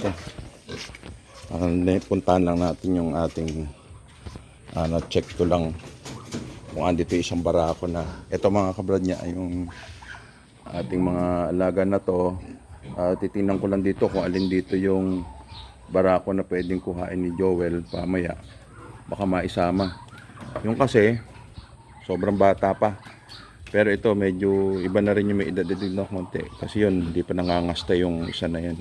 dito. Puntahan lang natin yung ating check to lang kung andito isang barako na. Ito mga kabrad niya ay yung ating mga alaga na to. Titingnan ko lang dito kung alin dito yung barako na pwedeng kuhain ni Joel pamaya. Baka maisama. Yung kasi sobrang bata pa. Pero ito medyo iba na rin yung may edad din na konti. Kasi yun, hindi pa nangangasta yung isa na yan.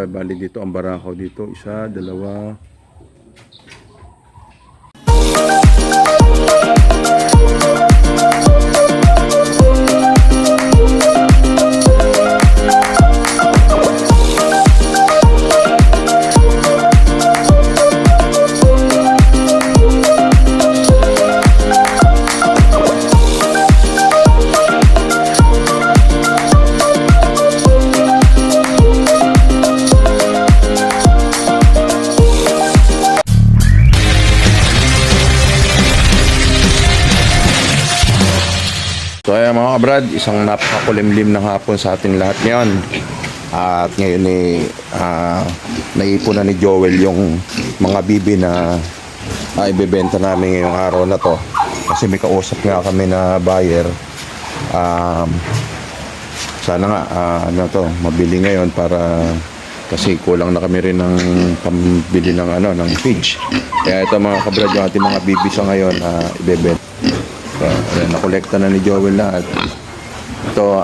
Bali dito ang barako dito. Isa, dalawa. So ayan mga kabrad, isang napakakulimlim na hapon sa ating lahat ngayon. At ngayon naipon na ni Joel yung mga bibi na ibebenta namin ngayong araw na to. Kasi may kausap nga kami na buyer. Sana nga mabili ngayon para kasi kulang na kami rin ng pambili ng ng feed. Kaya ito mga kabrad, yung ating mga bibi sa ngayon ibebenta. So, nakolekta na ni Joel lahat. Ito,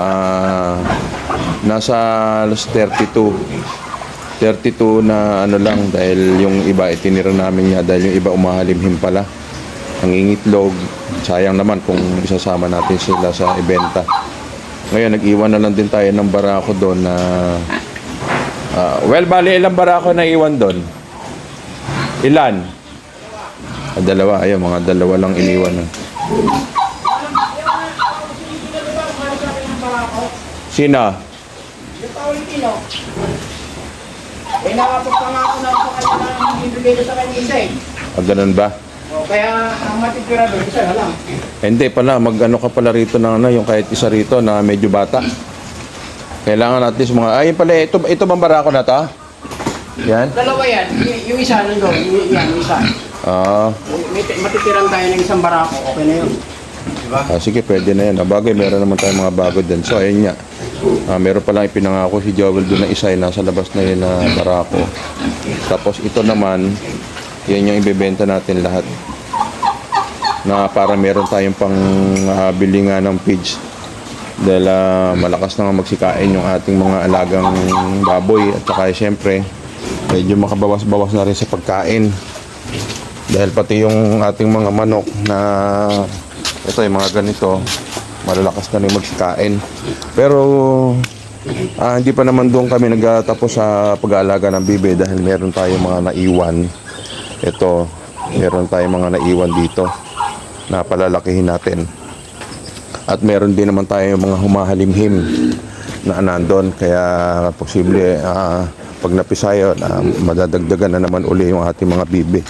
nasa 32 na lang dahil yung iba itinira namin niya dahil yung iba umahalimhim pala. Nangingitlog. Sayang naman kung isasama natin sila sa ibenta. Ngayon, nag-iwan na lang din tayo ng barako doon na bali ilang barako na iwan doon? Ilan? Dalawa. Ayun, mga dalawa lang iniwan na. Sino? Yung Paulino. Nakapagpangako na ako kanina ibigay sa kanya isa Ganun ba? Kaya ang matitira doon, isa na lang. Hindi pala, ka pala rito ng yung kahit isa rito na medyo bata. Kailangan natin mga, ayun pala, ito bang barako na to? Yan? Dalawa yan, yung isa nandun, yung isa. Matitiran tayo ng isang barako, okay na yun. Diba? Sige, pwede na yan. Bagay, meron naman tayong mga bago din. So, ayun nga. Meron palang ipinangako si Joel doon na isa ay nasa labas na yun na barako. Tapos ito naman, yan yung ibebenta natin lahat. Na para meron tayong pang bili nga ng feeds. Dahil malakas na magsikain yung ating mga alagang baboy. At saka siyempre, medyo makabawas-bawas na rin sa pagkain. Dahil pati yung ating mga manok na ito yung mga ganito, malalakas na rin magsikain. Pero hindi pa naman doon kami nagtatapos sa pag-aalaga ng bibi dahil meron tayong mga naiwan. Ito, meron tayong mga naiwan dito na palalakihin natin. At meron din naman tayong mga humahalimhim na nandun. Kaya posible pag napisayo, madadagdagan na naman uli yung ating mga bibi.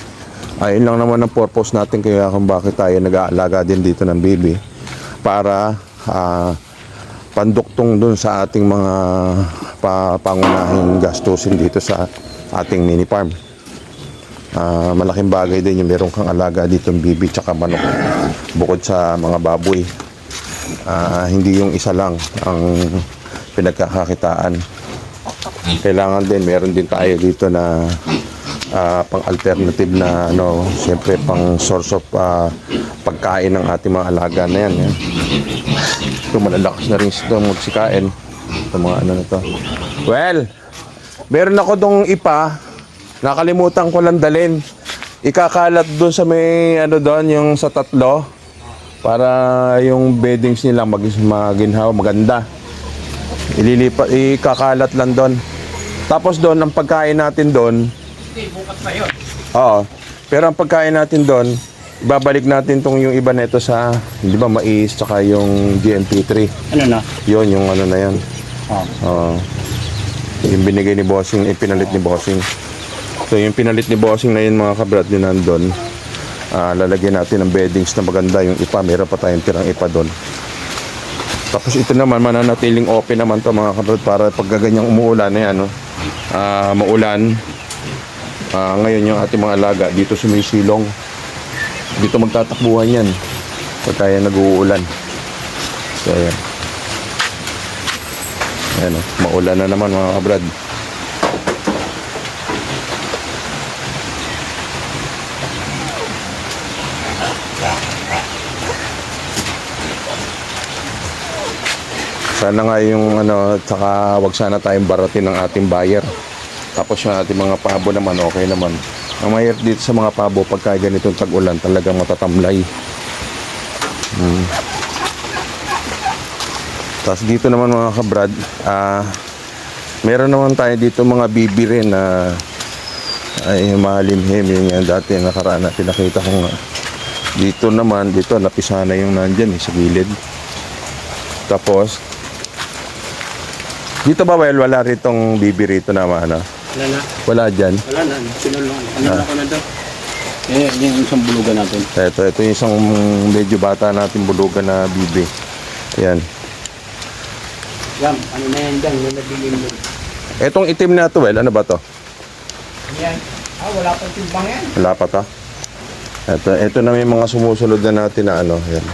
Ayun lang naman ang purpose natin kaya kung bakit tayo nag-aalaga din dito ng bibi. Para panduktong dun sa ating mga pangunahing gastusin dito sa ating mini farm. Malaking bagay din yung meron kang alaga dito ng bibi tsaka manok bukod sa mga baboy. Hindi yung isa lang ang pinagkakakitaan. Kailangan din meron din tayo dito na pang alternative na siyempre pang source of pagkain ng ating mga alaga na yan. Ito malalakas na rin ito magsikain. Ito mga na to. Well, meron ako dong ipa. Nakalimutan ko lang dalhin. Ikakalat doon sa may doon yung sa tatlo para yung beddings nila maginhawa maganda. Ikakalat lang doon. Tapos doon ang pagkain natin doon. Bukas na yun. Oo. Pero ang pagkain natin doon, ibabalik natin tong yung iba nito sa, di ba, mais tsaka yung GMP3. Ano na? Yun, yung na yan. Yung binigay ni Bossing, pinalit ni Bossing. So yung pinalit ni Bossing na yun mga kabrad, yun nandun. lalagyan natin ng beddings na maganda yung ipa. Meron pa tayong tirang ipa doon. Tapos ito naman, mananatiling open naman to mga kabrad para pag ganyang umuulan na yan, no? Maulan. Ngayon yung ating mga alaga dito sumisilong. Dito magtatakbuhan yan pag kaya nag-uulan. So ayan. Ayan, no? Maulan na naman mga kabrad. Sana nga yung tsaka wag sana tayong baratin ng ating buyer. Tapos yung ating mga pabo naman okay naman. Ang mahirap dito sa mga pabo pagka ganitong tag-ulan talagang matatamlay. Tapos dito naman mga kabrad, meron naman tayo dito mga bibi rin na ay mahalimhim yun yan dati nakaraan na pinakita ko nga. Dito naman, dito napisa na yung nandyan sa gilid. Tapos dito ba wala ritong bibi rito na ano? Wala na. Wala dyan. Wala na. Sinulong. Ano ako na daw? Yung isang bulugan natin. Ito yung isang medyo bata natin bulugan na bibi. Ayan. Yan. Ano na yan dyan? Yung nabilin mo. Etong itim na to, ano ba to? Yan. Wala pa timbang yan. Wala pa to? Ito na may mga sumusunod na natin na ano. Ayan.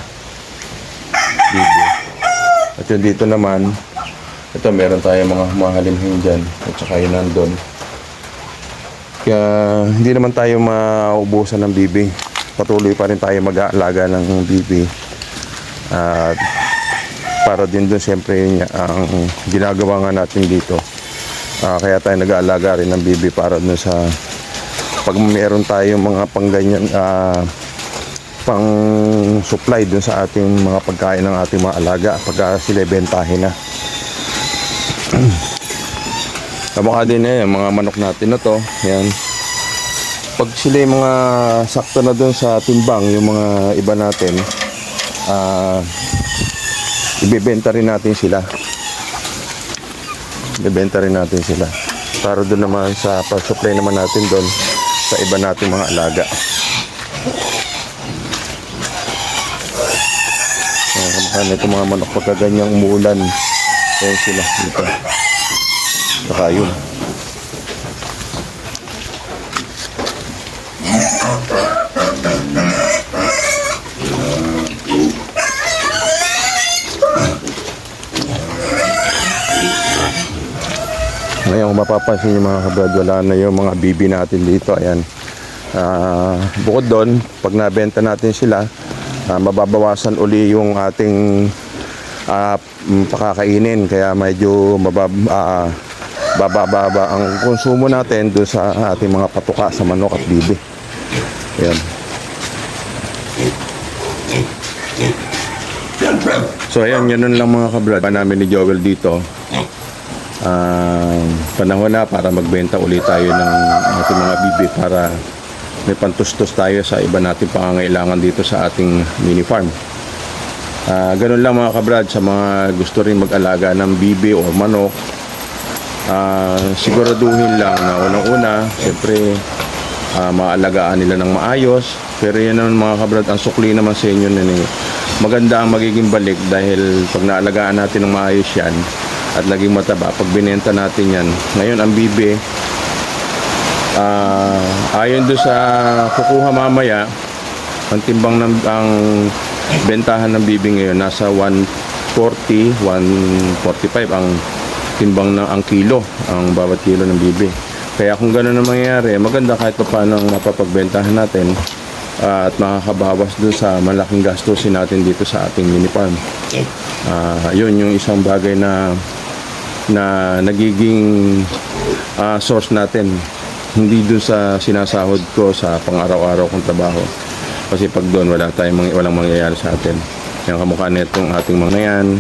Bibi. At yung dito naman, ito meron tayo mga mahalimhim dyan. At saka yun nandun. Kaya hindi naman tayo maubusan ng bibi. Patuloy pa rin tayo mag-aalaga ng bibi. At para din doon siyempre yun ang ginagawa nga natin dito. Kaya tayo nag-aalaga rin ng bibi para doon sa pag meron tayong mga pangganyan pang supply doon sa ating mga pagkain ng ating mga alaga pagka sila bentahin na. Kamukha din yung mga manok natin na to. Yan. Pag sila yung mga sakto na doon sa timbang, yung mga iba natin, ibebenta rin natin sila. Ibebenta rin natin sila. Para doon naman sa pag-supply naman natin doon sa iba nating mga alaga. Kamukha na itong mga manok pagka ganyang umuulan. Ayan sila dito. Saka yun. Ngayon kung mapapansin nyo mga kabrad, wala na yung mga bibi natin dito. Ayan. Bukod doon, pag nabenta natin sila, mababawasan uli yung ating pakakainin. Kaya medyo bababa ang konsumo natin doon sa ating mga patuka sa manok at bibi. Ayan. So ayan, yun lang mga kabrad pa namin ni Joel dito. Panahon na para magbenta ulit tayo ng ating mga bibi para may pantustos tayo sa iba nating pangangailangan dito sa ating mini farm. Ganun lang mga kabrad, sa mga gusto rin mag-alaga ng bibi o manok, siguraduhin lang na unang-una siyempre maalagaan nila ng maayos. Pero yan naman mga kabrad, ang sukli naman sa inyo na maganda ang magiging balik dahil pag naalagaan natin ng maayos yan at naging mataba, pag binenta natin yan. Ngayon ang bibi, ayon doon sa kukuha mamaya, ang timbang ng ang bentahan ng bibi ngayon nasa 140, 145 ang timbang ng ang kilo, ang bawat kilo ng bibi. Kaya kung gano'n ang mangyayari, maganda kahit pa paano mapapagbentahan natin at makakabawas doon sa malaking gastusin natin dito sa ating mini farm. Yun yung isang bagay na nagiging source natin, hindi doon sa sinasahod ko sa pang-araw-araw kong trabaho. Kasi pag doon walang mangyayari sa atin. Yung kamukha nitong ating mga yan,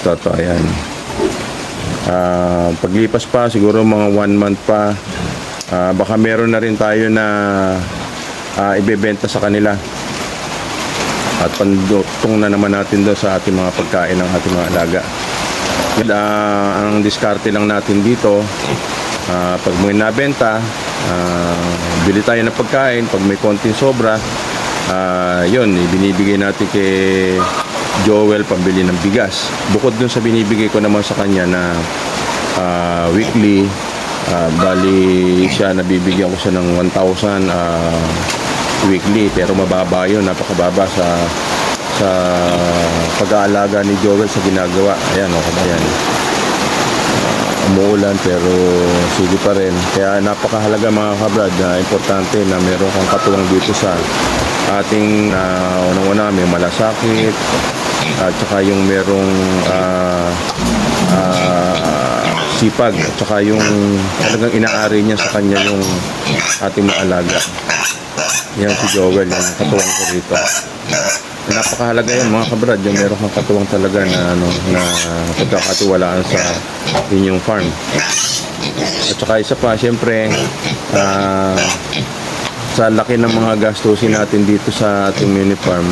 ito, ayan. Paglipas pa siguro mga 1 month pa, baka meron na rin tayo na ibebenta sa kanila at pandutong na naman natin doon sa ating mga pagkain ng ating mga alaga. Ang diskarte lang natin dito, pag may nabenta, bili tayo ng pagkain. Pag may konting sobra, yun, ibinibigay natin kay Joel pambili ng bigas. Bukod dun sa binibigay ko naman sa kanya na weekly, bali siya, nabibigyan ko siya ng 1,000 weekly, pero mababa yun, napakababa sa pag-aalaga ni Joel sa ginagawa. Ayan, o kabayan, umuulan pero sige pa rin. Kaya napakahalaga mga kabrad, importante na meron kang katuwang dito sa ating unang-una, may malasakit at saka yung merong sipag at saka yung talagang inaari niya sa kanya yung ating maalaga. Yan si Joel, yung katuwang ko rito. Napakahalaga yan mga kabrad, yung meron kang katuwang talaga na pagkakatiwalaan sa inyong farm. At saka isa pa, syempre sa laki ng mga gastusin natin dito sa ating mini farm,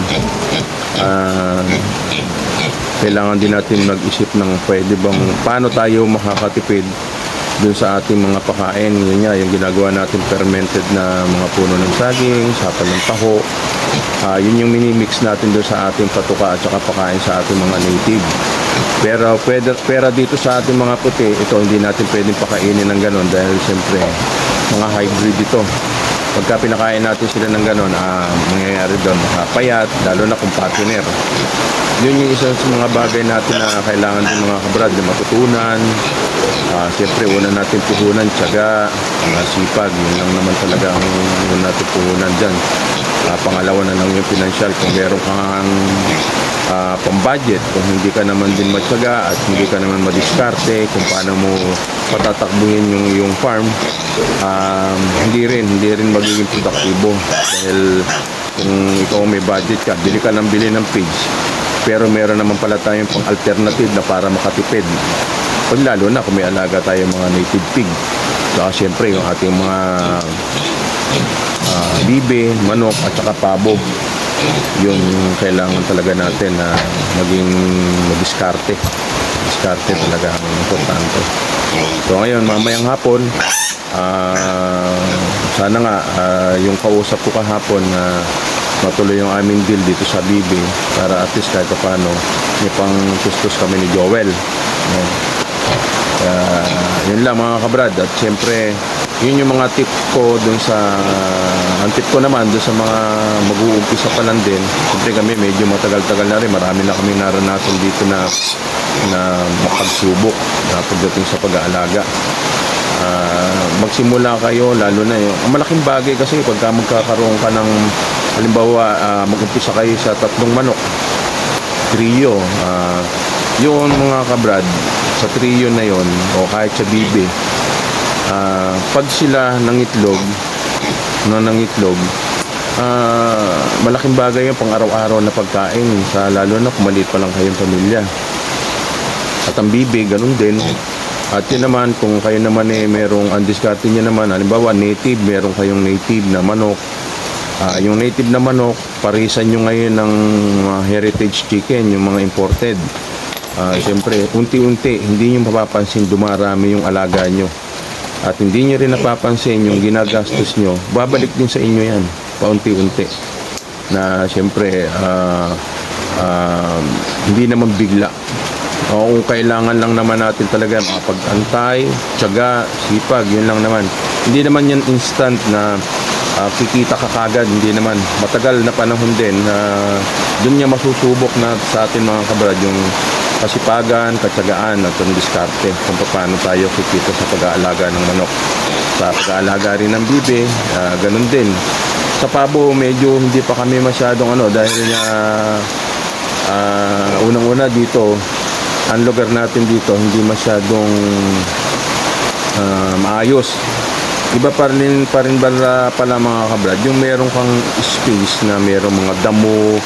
kailangan din natin mag-isip ng pwede bang paano tayo makakatipid dun sa ating mga pakain. Yun nga, yung ginagawa natin fermented na mga puno ng saging, sapal ng taho. Yun yung minimix natin dun sa ating patuka at saka pakain sa ating mga native. Pero dito sa ating mga puti, ito hindi natin pwedeng pakainin ng ganon dahil siyempre mga hybrid ito. Pagka pinakain natin sila ng ganon, mangyayari doon payat, lalo na kung patiner. Yun yung isa sa mga bagay natin na kailangan din mga kabrad na matutunan. Siyempre, una natin puhunan, tiyaga, sipag. Yun lang naman talaga ang una natin puhunan dyan. Pangalawa na lang yung financial. Kung meron kang pang-budget, kung hindi ka naman din matyaga at hindi ka naman madiskarte kung paano mo patatakbuhin yung farm, hindi rin magiging produktibo. Dahil kung ikaw may budget ka, bili ka ng pigs, pero meron naman pala tayong pang-alternative na para makatipid. Pag lalo na kung may alaga tayo mga native pig. Saka syempre yung ating mga bibe, manok at saka pabo. Yun yung kailangan talaga natin na maging madiskarte. Diskarte talaga ang importante. So ngayon, mamayang hapon, sana nga yung kausap ko kahapon na matuloy yung aming deal dito sa Bibi para at least kahit paano may pang tustos kami ni Joel. Yun lang mga kabrad. At syempre yun yung mga tip ko dun sa ang tip ko naman dun sa mga mag-uumpisa pa lang din. Syempre kami medyo matagal-tagal na rin, marami na kami naranasan dito na makagsubok na pagdating sa pag-aalaga. Magsimula kayo, lalo na yung malaking bagay kasi pagka magkakaroon ka ng halimbawa mag-umpisa kayo sa 3 manok, trio, yun mga kabrad, sa trio na yon o kahit sa bibi, pag sila nangitlog, malaking bagay yung pang araw-araw na pagkain, lalo na kung maliit pa lang kayong pamilya. At ang bibi, ganun din. At yun naman, kung kayo naman merong undiscarded nyo naman, halimbawa native, meron kayong native na manok. Yung native na manok, parisan nyo ngayon ng heritage chicken, yung mga imported. Siyempre, unti-unti, hindi nyo mapapansin dumarami yung alaga nyo. At hindi nyo rin napapansin yung ginagastos nyo, babalik din sa inyo yan, paunti-unti. Na siyempre, hindi naman bigla. Kung kailangan lang naman natin talaga makapag-antay, tiyaga, sipag, yun lang naman. Hindi naman yan instant na kikita ka kagad, hindi naman. Matagal na panahon din na dun niya masusubok na sa atin mga kabrad yung kasipagan, katyagaan at ang diskarte kung paano tayo kikita sa pag-aalaga ng manok. Sa pag-aalaga rin ng bibe, ganun din. Sa pabo, medyo hindi pa kami masyadong dahil nga unang-una dito, ang lugar natin dito hindi masyadong maayos. Iba pa rin pala mga kabrad, yung meron kang space na merong mga damo,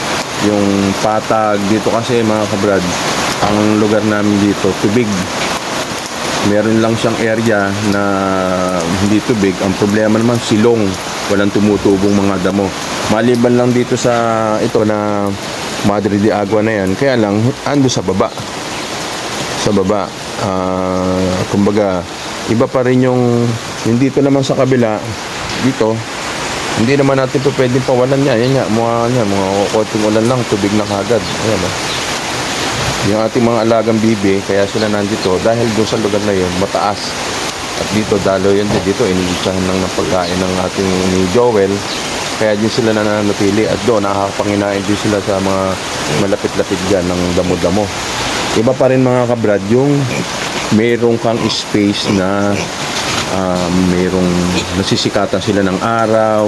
yung patag dito kasi mga kabrad, ang lugar namin dito tubig. Meron lang siyang area na hindi tubig. Ang problema naman silong, walang tumutubong mga damo. Maliban lang dito sa ito na Madre de Agua na yan, kaya lang ando sa baba. Kumbaga iba pa rin yung dito naman sa kabila dito, hindi naman natin po pwedeng pawalan niya. Yan nga, mga konting ulan lang, tubig na kagad. Ayan, yung ating mga alagang bibi, kaya sila nandito dahil doon sa lugar na yun mataas. At dito dalo yan din, dito iniisahan lang ng pagkain ng ating ni Joel, kaya din sila nananatili at doon nakakapanginain din sila sa mga malapit-lapit dyan ng damo-damo. Iba pa rin mga kabrad yung mayroong kang space na mayroong nasisikatan sila ng araw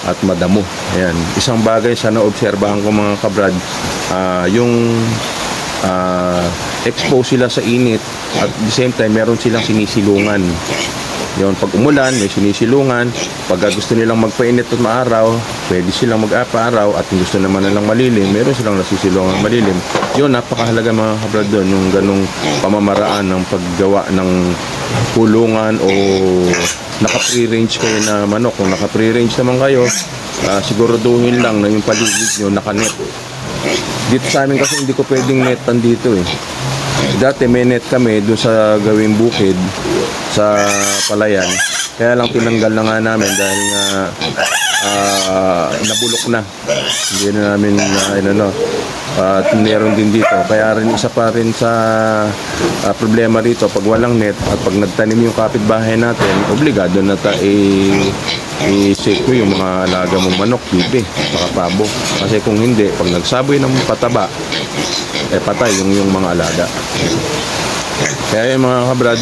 at madamo. Ayan. Isang bagay sa naobserbahan ko mga kabrad, yung expose sila sa init at the same time meron silang sinisilungan. Yun, pag umulan, may sinisilungan. Pag gusto nilang magpainit at maaraw, pwede silang mag-apa-araw. At kung gusto naman nilang malilim, meron silang nasisilungan malilim. Yun, napakahalaga mga kabrad doon, yung ganong pamamaraan ng paggawa ng kulungan o naka-pre-range kayo na manok. Kung naka-pre-range naman kayo, siguraduhin lang na yung paligid nyo naka-net. Dito sa amin kasi hindi ko pwedeng netan dito eh. Dati may net kami doon sa gawing bukid sa Palayan. Kaya lang tinanggal na nga namin dahil nga nabulok na. Hindi na namin at meron din dito. Kaya rin isa pa rin sa problema rito pag walang net at pag nagtanim yung kapitbahay natin, obligado na i-save ko yung mga alaga mong manok, bibi, saka pabo. Kasi kung hindi, pag nagsaboy ng pataba, patay yung mga alaga. Kaya yung mga kabrad,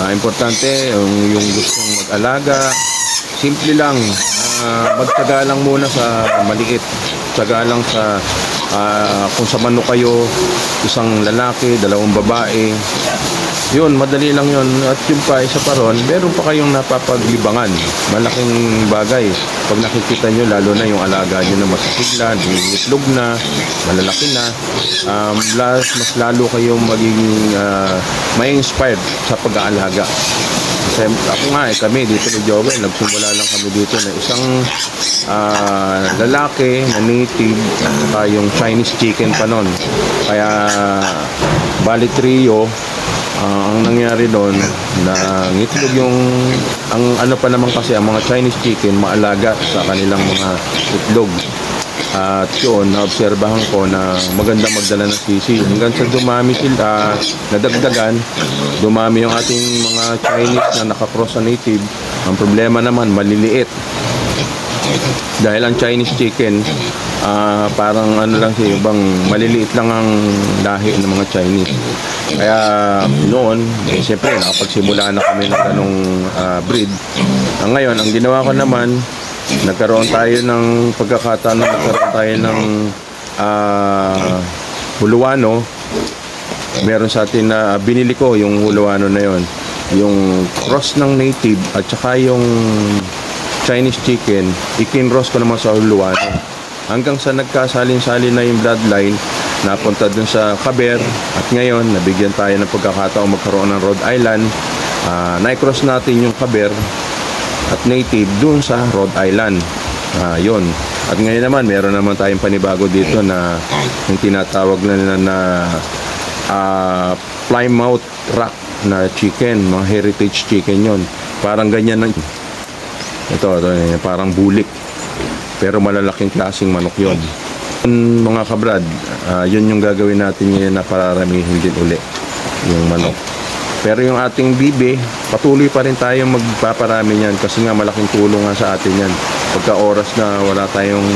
importante yung gustong mag-alaga, simple lang, magtaga lang muna sa maliit, taga lang sa kung sa manok kayo, isang lalaki, dalawang babae, yun, madali lang yun. At yung pa, isa pa ron, meron pa kayong napapaglibangan. Malaking bagay. Pag nakikita nyo, lalo na yung alaga nyo na masisigla, itlog na, malalaki na, mas lalo kayong magiging may-inspired sa pag-aalaga. Kasi ako nga kami dito ni Joel, nagsimula lang kami dito na isang lalaki na native at yung Chinese chicken pa nun. Kaya bali trio. Ang nangyari doon na itlog yung ang ano pa naman kasi ang mga Chinese chicken maalaga sa kanilang mga itlog. At yun, naobserbahan ko na maganda magdala ng sisi. Hanggang sa dumami sila, nadagdagan, dumami yung ating mga Chinese na nakakross sa native. Ang problema naman, maliliit. Dahil ang Chinese chicken, parang ano lang siya, bang maliliit lang ang lahi ng mga Chinese. Kaya noon, siyempre, nakapagsimula na kami ng ganong breed. Ngayon, ang ginawa ko naman, nagkaroon tayo ng pagkakataon na nagkaroon tayo ng huluano. Meron sa atin na binili ko yung huluano na yon, yung cross ng native at saka yung Chinese chicken, ikinross ko naman sa huluano. Hanggang sa nagkasalin-salin na yung bloodline, napunta dun sa Caber at ngayon nabigyan tayo ng pagkakataon magkaroon ng Rhode Island. Na-cross natin yung Caber at native dun sa Rhode Island. Yun. At ngayon naman meron naman tayong panibago dito na yung tinatawag na Plymouth Rock na chicken, mga heritage chicken yon. Parang ganyan na ito parang bulik pero malalaking klaseng manok yon. Mga kabrad, yun yung gagawin natin ngayon na pararamihin din uli yung manok. Pero yung ating bibi, patuloy pa rin tayong magpaparami niyan kasi nga malaking tulong nga sa atin yan. Pagka oras na wala tayong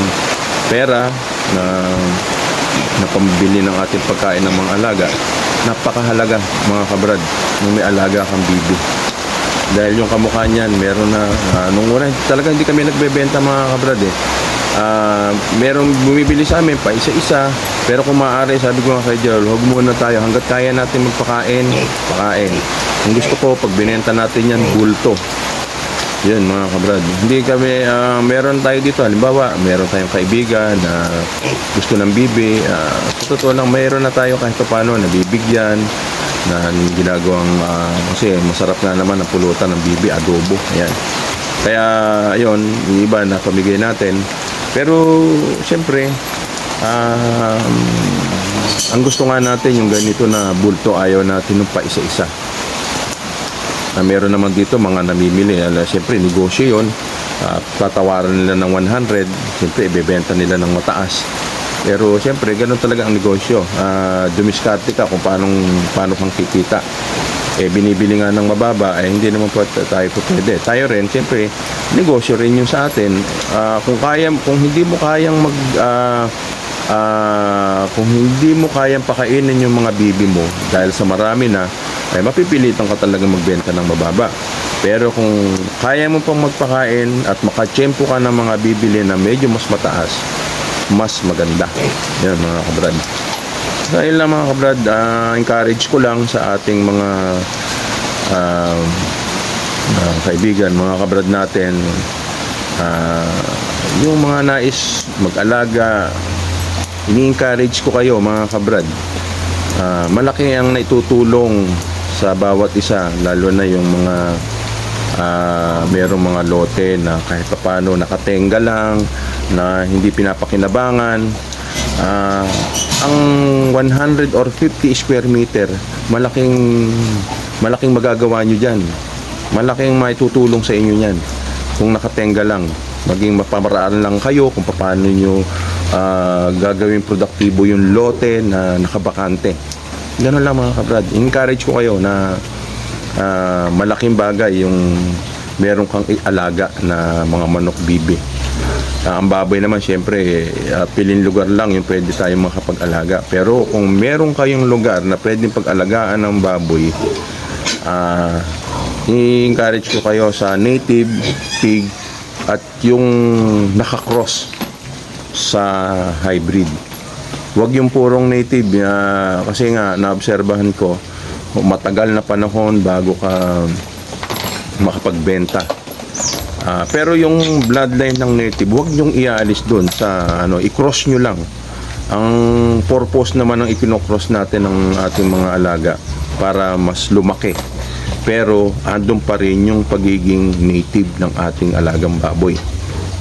pera na pambili ng ating pagkain ng mga alaga, napakahalaga mga kabrad nung may alaga kang bibi. Dahil yung kamukha niyan, meron na, nung una, talaga hindi kami nagbebenta mga kabrad eh. Merong bumibili sa amin pa isa-isa, pero kung maaari sabi ko nga kay Joel, huwag muna tayo hanggat kaya natin magpakain, pakain. Kung gusto ko pag binenta natin yan bulto, yun mga kabrad. Hindi kami meron tayo dito, halimbawa meron tayong kaibigan na gusto ng bibi, sa totoo lang mayroon na tayo kahit paano nabibigyan na ginagawang kasi masarap na naman ang pulutan ng bibi, adobo, ayan. Kaya ayun, yung iba na pamigay natin. Pero siyempre ang gusto nga natin yung ganito na bulto, ayaw natin yung pa isa-isa. Meron naman dito mga namimili, siyempre negosyo yun. Tatawaran nila ng 100, siyempre ibebenta nila ng mataas. Pero siyempre, ganun talaga ang negosyo. Dumiskarte ka kung paano kang kikita. Binibili nga ng mababa, hindi naman po tayo po pwede. Tayo rin, siyempre, negosyo rin yung sa atin. Kung hindi mo kayang kung hindi mo kayang pakainin yung mga bibi mo dahil sa marami na, ay mapipilitan ka talaga magbenta ng mababa. Pero kung kaya mo pang magpakain at makatsyempo ka ng mga bibili na medyo mas mataas, mas maganda. Yan mga kabrad. Dahil lang mga kabrad, encourage ko lang sa ating mga kaibigan, mga kabrad natin, yung mga nais mag-alaga, ini-encourage ko kayo mga kabrad. Malaki ang naitutulong sa bawat isa, lalo na yung mga merong mga lote na kahit paano nakatenga lang, na hindi pinapakinabangan. Ang 100 or 50 square meter, malaking magagawa nyo dyan. Malaking maitutulong sa inyo yan kung nakatenga lang. Maging mapamaraan lang kayo kung paano nyo gagawing produktibo yung lote na nakabakante. Ganun lang mga kabrad. Encourage ko kayo na malaking bagay yung meron kang alaga na mga manok bibi. Ang baboy naman syempre pilin lugar lang yung pwede tayong makapag-alaga. Pero kung meron kayong lugar na pwedeng pag-alagaan ng baboy, i-encourage ko kayo sa native pig at yung nakakross sa hybrid. Huwag yung purong native, kasi nga naobserbahan ko matagal na panahon bago ka makapagbenta. Pero yung bloodline ng native, huwag nyong iaalis doon sa i-cross nyo lang. Ang purpose naman ng ikinocross natin ng ating mga alaga para mas lumaki. Pero andun pa rin yung pagiging native ng ating alagang baboy.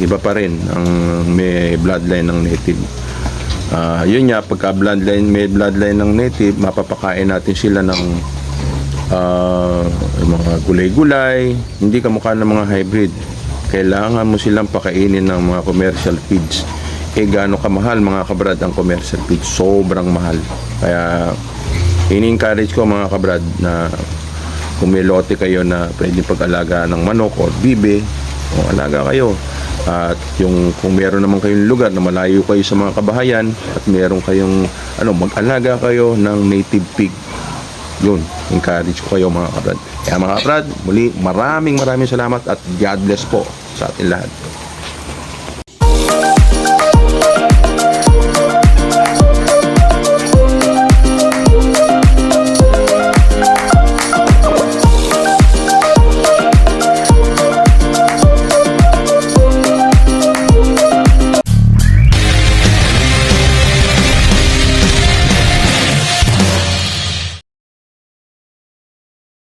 Iba pa rin ang may bloodline ng native. Yun nga, pagka may bloodline ng native, mapapakain natin sila ng mga gulay-gulay, hindi kamukha ng mga hybrid. Kailangan mo silang pakainin ng mga commercial feeds. Gaano kamahal mga kabrad ang commercial feeds? Sobrang mahal. Kaya ini-encourage ko mga kabrad na kung may lote kayo na pwedeng pag-alaga ng manok o bibe, o alaga kayo. At kung meron naman kayong lugar na malayo kayo sa mga kabahayan at meron kayong mag-alaga kayo ng native pig, yun, encourage ko kayo mga kabrad. Kaya mga kabrad, muli maraming salamat at God bless po sa ating lahat.